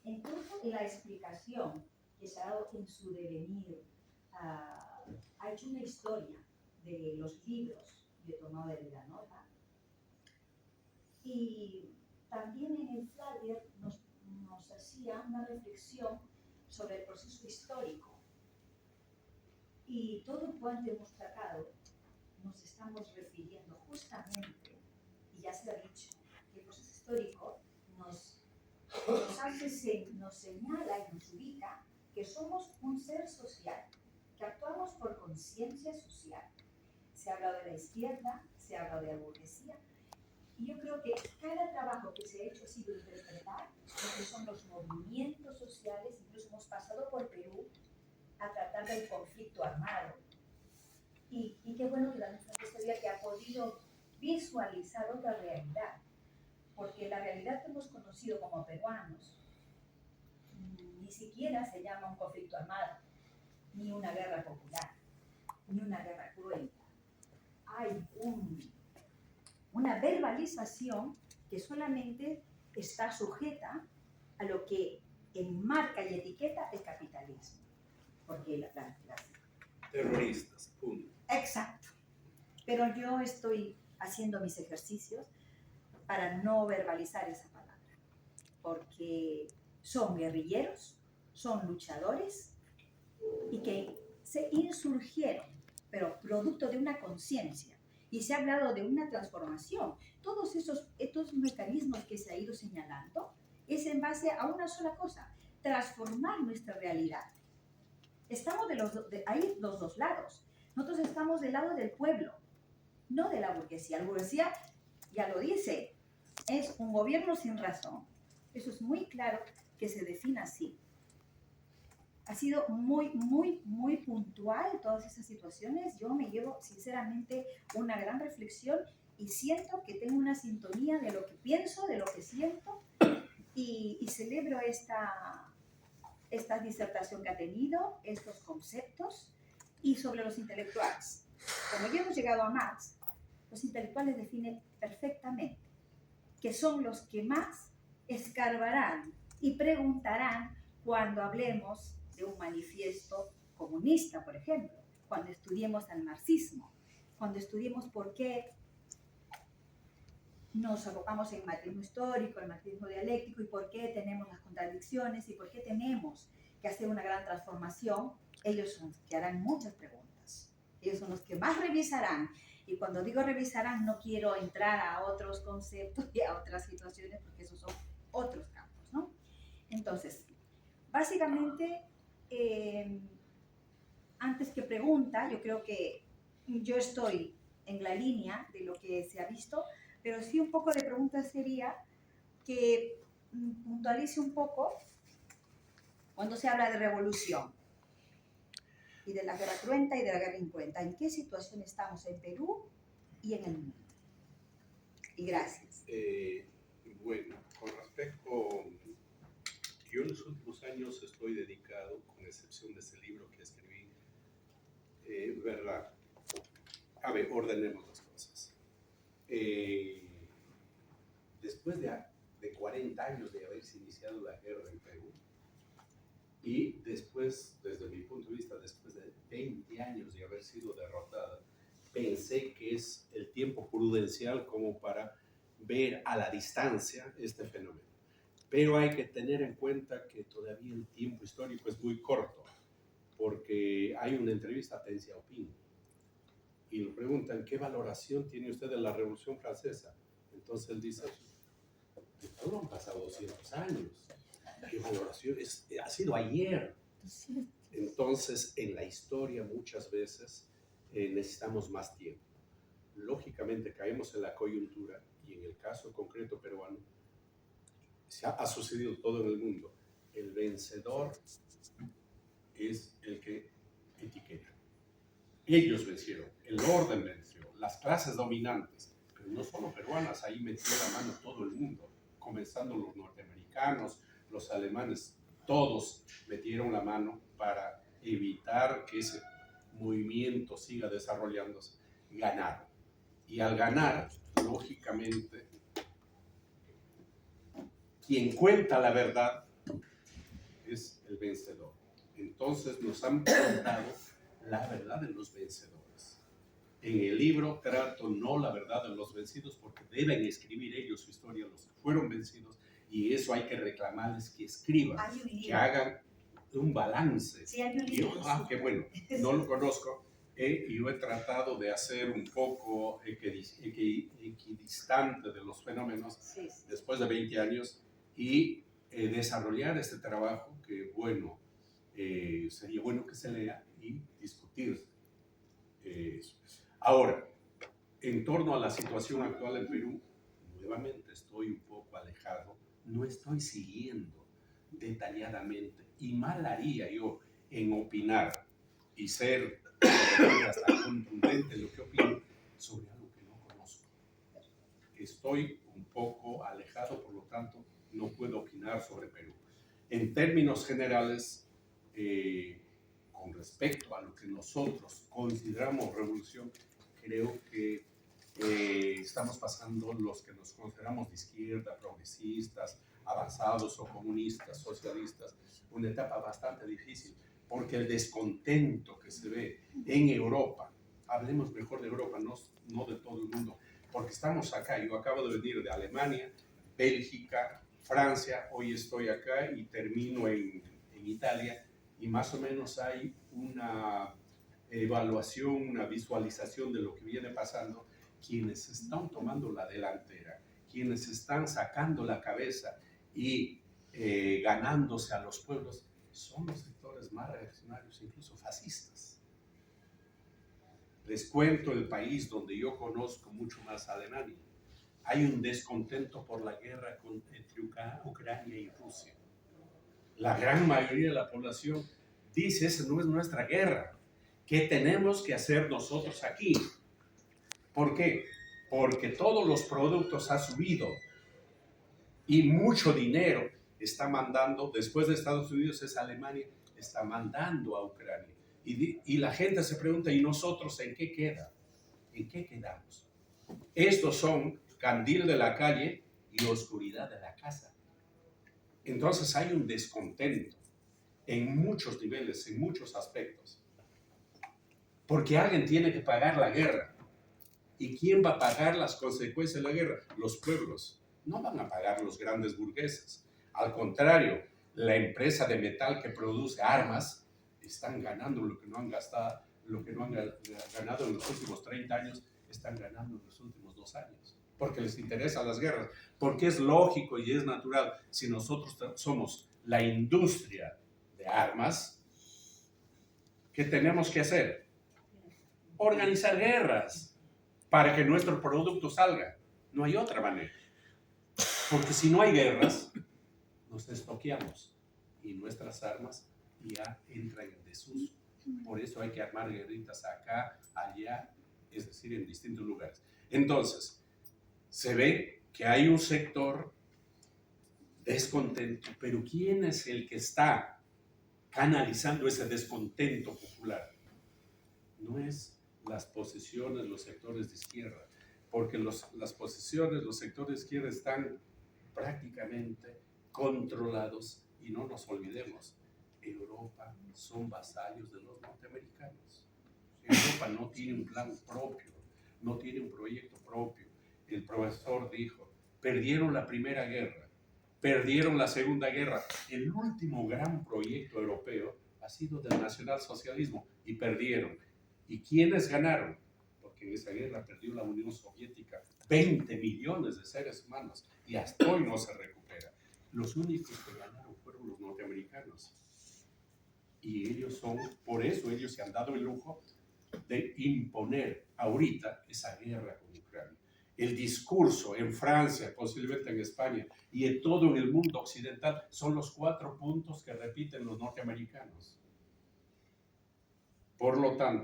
Entonces, la explicación que se ha dado en su devenir ha hecho una historia de los libros de Tomás de Vilanova, y también en el flyer nos hacía una reflexión sobre el proceso histórico, y todo cuanto hemos tratado nos estamos refiriendo justamente, y ya se ha dicho, que el proceso histórico nos señala y nos ubica que somos un ser social, que actuamos por conciencia social. Se ha hablado de la izquierda, se ha hablado de la burguesía, y yo creo que cada trabajo que se ha hecho ha sido interpretar lo que son los movimientos sociales. Incluso hemos pasado por Perú a tratar del conflicto armado. Y qué bueno que la nuestra historia que ha podido visualizar otra realidad, porque la realidad que hemos conocido como peruanos ni siquiera se llama un conflicto armado, ni una guerra popular, ni una guerra cruenta. Hay una verbalización que solamente está sujeta a lo que enmarca y etiqueta el capitalismo. Porque las terroristas, punto. Exacto. Pero yo estoy haciendo mis ejercicios para no verbalizar esa palabra, porque son guerrilleros, son luchadores y que se insurgieron, pero producto de una conciencia. Y se ha hablado de una transformación. Todos estos mecanismos que se ha ido señalando es en base a una sola cosa: transformar nuestra realidad. Estamos ahí los dos lados. Nosotros estamos del lado del pueblo, no de la burguesía. La burguesía, ya lo dice, es un gobierno sin razón. Eso es muy claro que se define así. Ha sido muy, muy, muy puntual todas esas situaciones. Yo me llevo, sinceramente, una gran reflexión y siento que tengo una sintonía de lo que pienso, de lo que siento, y celebro esta disertación que ha tenido, estos conceptos. Y sobre los intelectuales, como ya hemos llegado a Marx, los intelectuales definen perfectamente que son los que más escarbarán y preguntarán cuando hablemos de un manifiesto comunista, por ejemplo, cuando estudiemos al marxismo, cuando estudiemos por qué nos abocamos en marxismo histórico, el marxismo dialéctico, y por qué tenemos las contradicciones y por qué tenemos que hacer una gran transformación. Ellos son los que harán muchas preguntas, ellos son los que más revisarán. Y cuando digo revisarán, no quiero entrar a otros conceptos y a otras situaciones, porque esos son otros campos, ¿no? Entonces, básicamente, antes que pregunta, yo creo que yo estoy en la línea de lo que se ha visto, pero sí un poco de pregunta sería que puntualice un poco cuando se habla de revolución y de la guerra cruenta y de la guerra incruenta. ¿En qué situación estamos en Perú y en el mundo? Y gracias. Bueno, con respecto, yo en los últimos años estoy dedicado, con excepción de ese libro que escribí, ¿verdad? A ver, ordenemos las cosas. Después de 40 años de haberse iniciado la guerra en Perú, y después, desde mi punto de vista, después de 20 años de haber sido derrotada, pensé que es el tiempo prudencial como para ver a la distancia este fenómeno. Pero hay que tener en cuenta que todavía el tiempo histórico es muy corto, porque hay una entrevista a Deng Xiaoping y le preguntan: ¿qué valoración tiene usted de la Revolución Francesa? Entonces él dice: de todo han pasado 200 años. ¿Qué valoración? Ha sido ayer. Entonces, en la historia muchas veces necesitamos más tiempo. Lógicamente caemos en la coyuntura, y en el caso concreto peruano ha sucedido todo en el mundo. El vencedor es el que etiqueta. Ellos vencieron, el orden venció, las clases dominantes, pero no solo peruanas, ahí metió la mano todo el mundo, comenzando los norteamericanos, los alemanes, todos metieron la mano para evitar que ese movimiento siga desarrollándose. Ganaron. Y al ganar, lógicamente, quien cuenta la verdad es el vencedor. Entonces nos han contado la verdad de los vencedores. En el libro trato no la verdad de los vencidos, porque deben escribir ellos su historia, los que fueron vencidos, y eso hay que reclamarles que escriban, que hagan un balance. Sí, hay un libro. Qué bueno, no lo conozco, y yo he tratado de hacer un poco equidistante de los fenómenos después de 20 años y desarrollar este trabajo que, bueno, sería bueno que se lea y discutir eso. Ahora, en torno a la situación actual en Perú, nuevamente estoy un poco alejado, no estoy siguiendo detalladamente, y mal haría yo en opinar y ser hasta contundente en lo que opino sobre algo que no conozco. Estoy un poco alejado, por lo tanto, no puedo opinar sobre Perú. En términos generales, con respecto a lo que nosotros consideramos revolución, creo que estamos pasando, los que nos consideramos de izquierda, progresistas, avanzados o comunistas, socialistas, una etapa bastante difícil, porque el descontento que se ve en Europa, hablemos mejor de Europa, no de todo el mundo, porque estamos acá, yo acabo de venir de Alemania, Bélgica, Francia, hoy estoy acá y termino en Italia, y más o menos hay una evaluación, una visualización de lo que viene pasando, quienes están tomando la delantera, quienes están sacando la cabeza y ganándose a los pueblos, son los sectores más reaccionarios, incluso fascistas. Les cuento el país donde yo conozco mucho más, Alemania. Hay un descontento por la guerra entre Ucrania y Rusia. La gran mayoría de la población dice, esa no es nuestra guerra. ¿Qué tenemos que hacer nosotros aquí? ¿Por qué? Porque todos los productos han subido y mucho dinero está mandando, después de Estados Unidos es Alemania, está mandando a Ucrania. Y la gente se pregunta, ¿y nosotros en qué queda? ¿En qué quedamos? Estos son candil de la calle y oscuridad de la casa. Entonces hay un descontento en muchos niveles, en muchos aspectos. Porque alguien tiene que pagar la guerra. ¿Y quién va a pagar las consecuencias de la guerra? Los pueblos. No van a pagar los grandes burgueses. Al contrario, la empresa de metal que produce armas están ganando lo que no han gastado, lo que no han ganado en los últimos 30 años, están ganando en los últimos 2 años. Porque les interesan las guerras. Porque es lógico y es natural. Si nosotros somos la industria de armas, ¿qué tenemos que hacer? Organizar guerras para que nuestro producto salga. No hay otra manera. Porque si no hay guerras, nos estoqueamos y nuestras armas ya entran en desuso. Por eso hay que armar guerritas acá, allá, es decir, en distintos lugares. Entonces, se ve que hay un sector descontento, pero ¿quién es el que está canalizando ese descontento popular? No es las posiciones, los sectores de izquierda, porque las posiciones, los sectores de izquierda están prácticamente controlados, y no nos olvidemos, Europa son vasallos de los norteamericanos. Europa no tiene un plan propio, no tiene un proyecto propio. El profesor dijo, perdieron la Primera Guerra, perdieron la Segunda Guerra. El último gran proyecto europeo ha sido del nacionalsocialismo y perdieron. ¿Y quiénes ganaron? Porque en esa guerra perdió la Unión Soviética 20 millones de seres humanos y hasta hoy no se recupera. Los únicos que ganaron fueron los norteamericanos. Y ellos son, por eso ellos se han dado el lujo de imponer ahorita esa guerra con Ucrania. El discurso en Francia, posiblemente en España y en todo en el mundo occidental son los 4 puntos que repiten los norteamericanos. Por lo tanto,